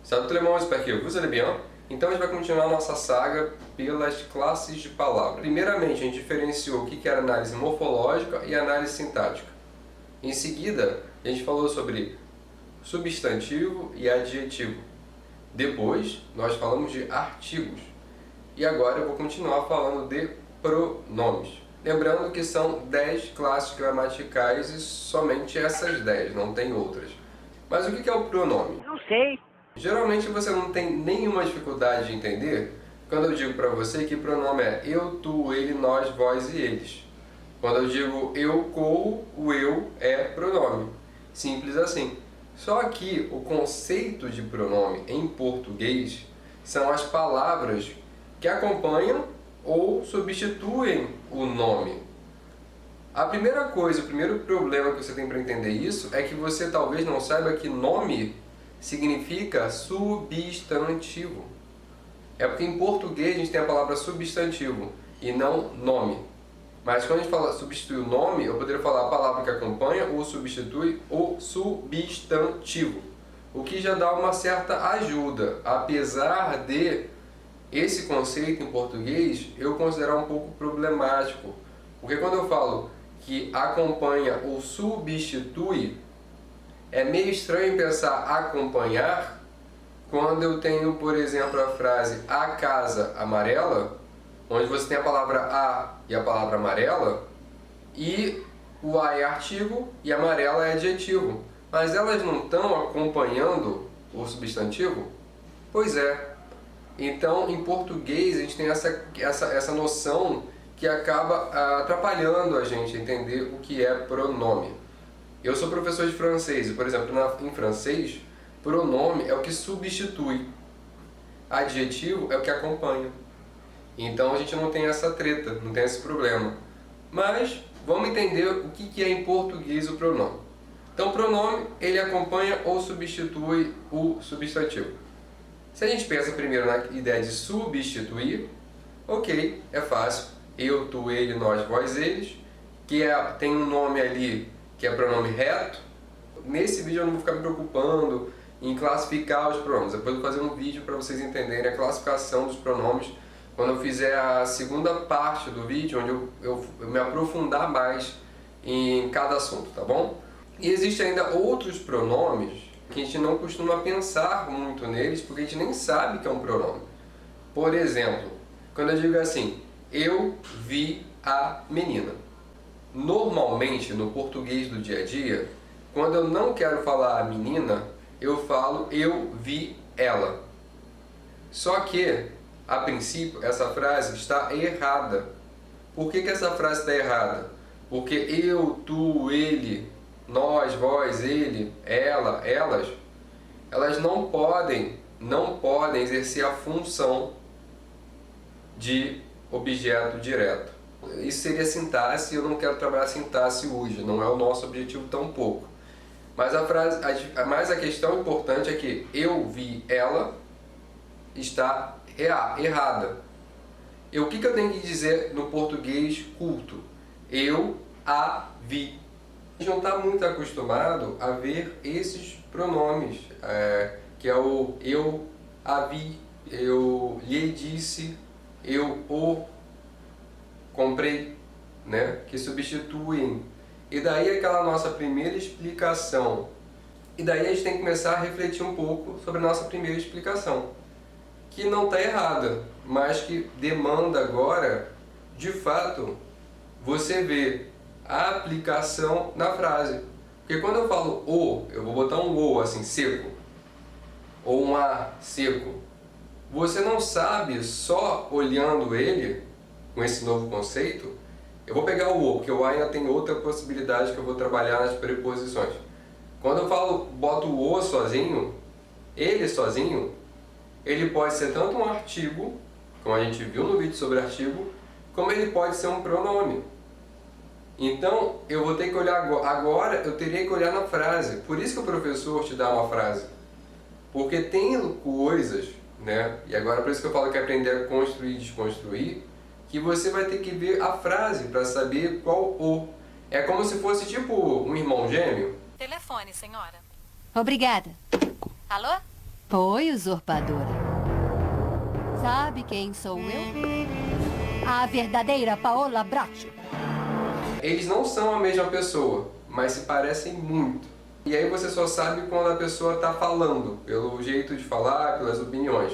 Salut tout le monde, j'espère que vous allez bien. Então a gente vai continuar a nossa saga pelas classes de palavras. Primeiramente, a gente diferenciou o que era análise morfológica e análise sintática. Em seguida, a gente falou sobre substantivo e adjetivo. Depois, nós falamos de artigos. E agora eu vou continuar falando de pronomes. Lembrando que são 10 classes gramaticais e somente essas 10, não tem outras. Mas o que é o pronome? Não sei. Geralmente você não tem nenhuma dificuldade de entender quando eu digo para você que pronome é eu, tu, ele, nós, vós e eles. Quando eu digo eu, coo, o eu é pronome. Simples assim. Só que o conceito de pronome em português são as palavras que acompanham ou substituem o nome. A primeira coisa, o primeiro problema que você tem para entender isso é que você talvez não saiba que nome significa substantivo. É porque em português a gente tem a palavra substantivo e não nome. Mas quando a gente fala substituir o nome, eu poderia falar a palavra que acompanha ou substitui o substantivo. O que já dá uma certa ajuda, apesar de esse conceito em português eu considerar um pouco problemático. Porque quando eu falo que acompanha ou substitui, é meio estranho pensar acompanhar quando eu tenho, por exemplo, a frase a casa amarela, onde você tem a palavra a e a palavra amarela, e o a é artigo e amarela é adjetivo. Mas elas não estão acompanhando o substantivo? Pois é. Então, em português, a gente tem essa noção que acaba atrapalhando a gente a entender o que é pronome. Eu sou professor de francês e, por exemplo, em francês, pronome é o que substitui. Adjetivo é o que acompanha. Então a gente não tem essa treta, não tem esse problema. Mas vamos entender o que é em português o pronome. Então, pronome, ele acompanha ou substitui o substantivo. Se a gente pensa primeiro na ideia de substituir, ok, é fácil. Eu, tu, ele, nós, vós, eles, que tem um nome ali que é pronome reto. Nesse vídeo eu não vou ficar me preocupando em classificar os pronomes. Depois eu vou fazer um vídeo para vocês entenderem a classificação dos pronomes quando eu fizer a segunda parte do vídeo, onde eu me aprofundar mais em cada assunto, tá bom? E existem ainda outros pronomes que a gente não costuma pensar muito neles, porque a gente nem sabe que é um pronome. Por exemplo, quando eu digo assim, eu vi a menina. Normalmente, no português do dia a dia, quando eu não quero falar a menina, eu falo eu vi ela. Só que, a princípio, essa frase está errada. Por que essa frase está errada? Porque eu, tu, ele, nós, vós, ele, ela, elas não podem exercer a função de objeto direto. Isso seria sintaxe e eu não quero trabalhar sintaxe hoje, não é o nosso objetivo tampouco. Mas a questão importante é que eu vi ela está errada. E o que eu tenho que dizer no português culto? Eu a vi. A gente não está muito acostumado a ver esses pronomes, que é o eu a vi, eu lhe disse, eu o comprei, né? Que substituem. E daí aquela nossa primeira explicação. E daí a gente tem que começar a refletir um pouco sobre a nossa primeira explicação, que não está errada, mas que demanda agora, de fato, você ver a aplicação na frase. Porque quando eu falo o, eu vou botar um o assim, seco, ou um a seco. Você não sabe só olhando ele, com esse novo conceito. Eu vou pegar o o, porque o a ainda tem outra possibilidade que eu vou trabalhar nas preposições. Quando eu boto o o sozinho, ele pode ser tanto um artigo, como a gente viu no vídeo sobre artigo, como ele pode ser um pronome. Então, eu vou ter que olhar agora, eu teria que olhar na frase. Por isso que o professor te dá uma frase. Porque tem coisas, né? E agora por isso que eu falo que é aprender a construir e desconstruir, que você vai ter que ver a frase para saber qual o. É como se fosse tipo um irmão gêmeo. Telefone, senhora. Obrigada. Alô? Oi, usurpadora. Sabe quem sou eu? A verdadeira Paola Bracho. Eles não são a mesma pessoa, mas se parecem muito. E aí você só sabe quando a pessoa está falando, pelo jeito de falar, pelas opiniões.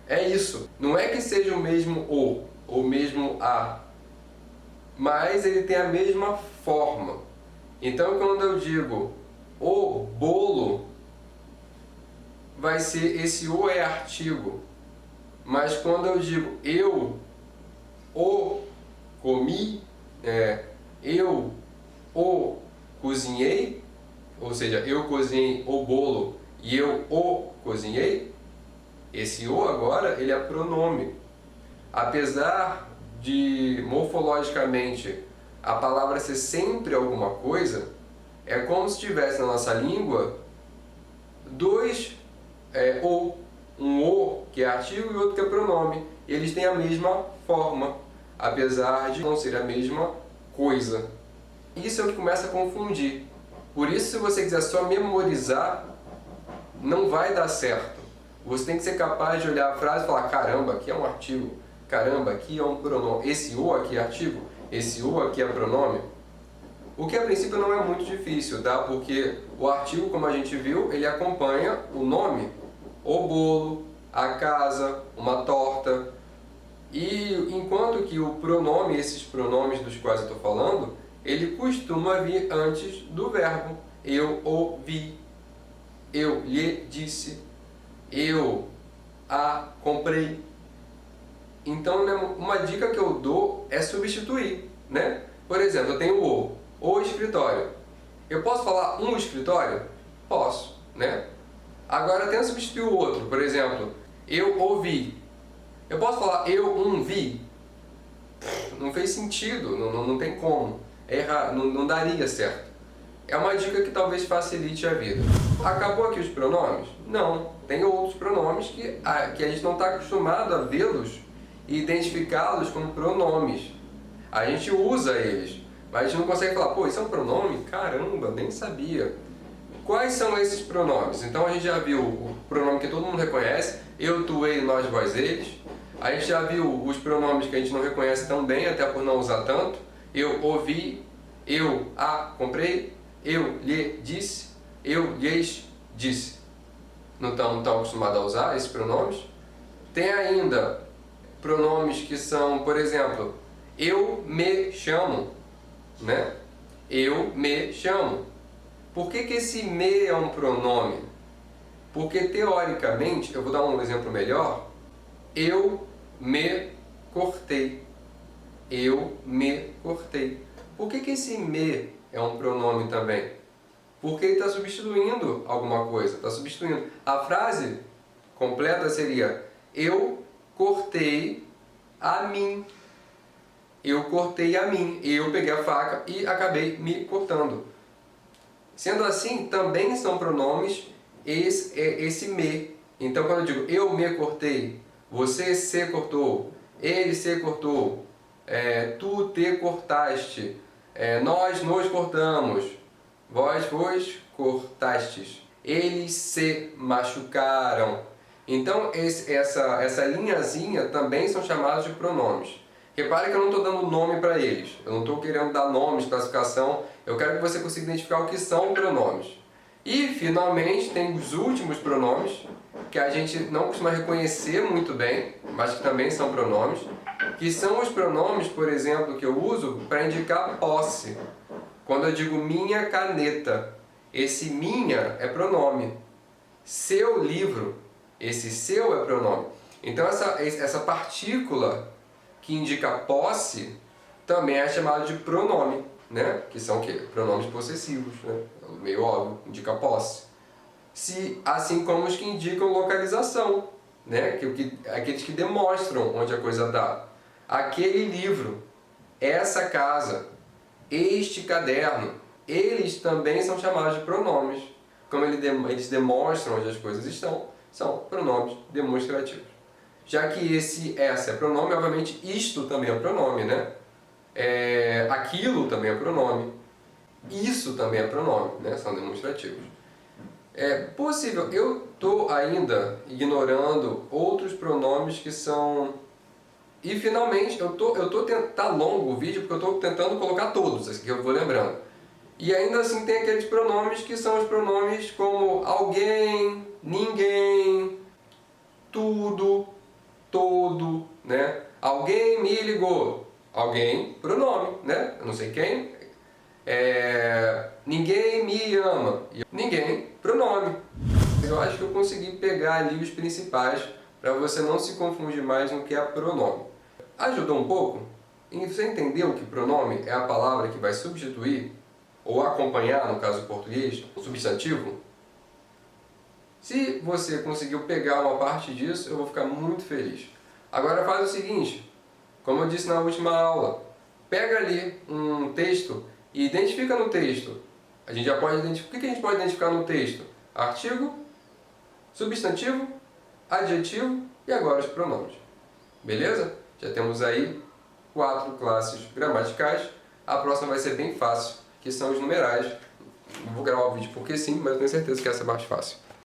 É isso. Não é que seja o mesmo o, ou mesmo a, mas ele tem a mesma forma. Então quando eu digo o bolo, vai ser esse o é artigo. Mas quando eu digo eu o comi, eu o cozinhei, ou seja, eu cozinhei o bolo e eu o cozinhei, esse o agora ele é pronome. Apesar de morfologicamente a palavra ser sempre alguma coisa, é como se tivesse na nossa língua dois o, um o que é artigo e outro que é pronome. E eles têm a mesma forma, apesar de não ser a mesma coisa. Isso é o que começa a confundir. Por isso, se você quiser só memorizar, não vai dar certo. Você tem que ser capaz de olhar a frase e falar: caramba, aqui é um artigo, caramba, aqui é um pronome, esse o aqui é artigo, esse o aqui é pronome. O que a princípio não é muito difícil, tá? Porque o artigo, como a gente viu, ele acompanha o nome, o bolo, a casa, uma torta. E enquanto que o pronome, esses pronomes dos quais eu estou falando, ele costuma vir antes do verbo. Eu o vi, eu lhe disse, eu a comprei. Então, né, uma dica que eu dou é substituir, né? Por exemplo, eu tenho o escritório. Eu posso falar um escritório? Posso, né? Agora, tenta substituir o outro. Por exemplo, eu ouvi. Eu posso falar eu vi? Não fez sentido, não tem como. É errado, não daria certo. É uma dica que talvez facilite a vida. Acabou aqui os pronomes? Não. Tem outros pronomes que a gente não está acostumado a vê-los e identificá-los como pronomes. A gente usa eles, mas a gente não consegue falar: pô, isso é um pronome? Caramba, nem sabia. Quais são esses pronomes? Então a gente já viu o pronome que todo mundo reconhece: eu, tu, ele, nós, vós, eles. A gente já viu os pronomes que a gente não reconhece tão bem, até por não usar tanto: eu ouvi, eu a comprei, eu lhe disse, eu lhes disse. Não estão acostumados a usar esses pronomes? Tem ainda pronomes que são, por exemplo, eu me chamo, né? Eu me chamo. Por que esse me é um pronome? Porque teoricamente, eu vou dar um exemplo melhor, eu me cortei. Eu me cortei. Por que esse me é um pronome também? Porque ele está substituindo alguma coisa, está substituindo. A frase completa seria: eu cortei a mim. Eu cortei a mim. Eu peguei a faca e acabei me cortando. Sendo assim, também são pronomes esse me. Então, quando eu digo eu me cortei, você se cortou, ele se cortou, tu te cortaste, nós nos cortamos, vós vos cortastes, eles se machucaram. Então, essa linhazinha também são chamados de pronomes. Repare que eu não estou dando nome para eles, eu não estou querendo dar nomes, classificação, eu quero que você consiga identificar o que são pronomes. E, finalmente, tem os últimos pronomes, que a gente não costuma reconhecer muito bem, mas que também são pronomes, que são os pronomes, por exemplo, que eu uso para indicar posse. Quando eu digo minha caneta, esse minha é pronome. Seu livro, esse seu é pronome. Então essa partícula que indica posse também é chamada de pronome, né? Que são o quê? Pronomes possessivos, né? Meio óbvio, indica posse. Assim como os que indicam localização, né? Aqueles que demonstram onde a coisa está. Aquele livro, essa casa, este caderno, eles também são chamados de pronomes. Como eles demonstram onde as coisas estão, são pronomes demonstrativos. Já que essa é pronome, obviamente isto também é pronome, né? Aquilo também é pronome. Isso também é pronome, né? São demonstrativos. É possível, eu estou ainda ignorando outros pronomes que são... E finalmente, tá longo o vídeo porque eu estou tentando colocar todos, assim, que eu vou lembrando. E ainda assim tem aqueles pronomes que são os pronomes como alguém, ninguém, tudo, todo, né? Alguém me ligou. Alguém, pronome, né? Eu não sei quem. Ninguém me ama. Ninguém, pronome. Eu acho que eu consegui pegar ali os principais para você não se confundir mais no que é pronome. Ajudou um pouco? E você entendeu que pronome é a palavra que vai substituir ou acompanhar, no caso português, o substantivo? Se você conseguiu pegar uma parte disso, eu vou ficar muito feliz. Agora faz o seguinte, como eu disse na última aula, pega ali um texto e identifica no texto. A gente já pode identificar. O que a gente pode identificar no texto? Artigo, substantivo, adjetivo e agora os pronomes. Beleza? Já temos aí 4 classes gramaticais. A próxima vai ser bem fácil, que são os numerais. Não vou gravar o vídeo porque sim, mas eu tenho certeza que essa é mais fácil.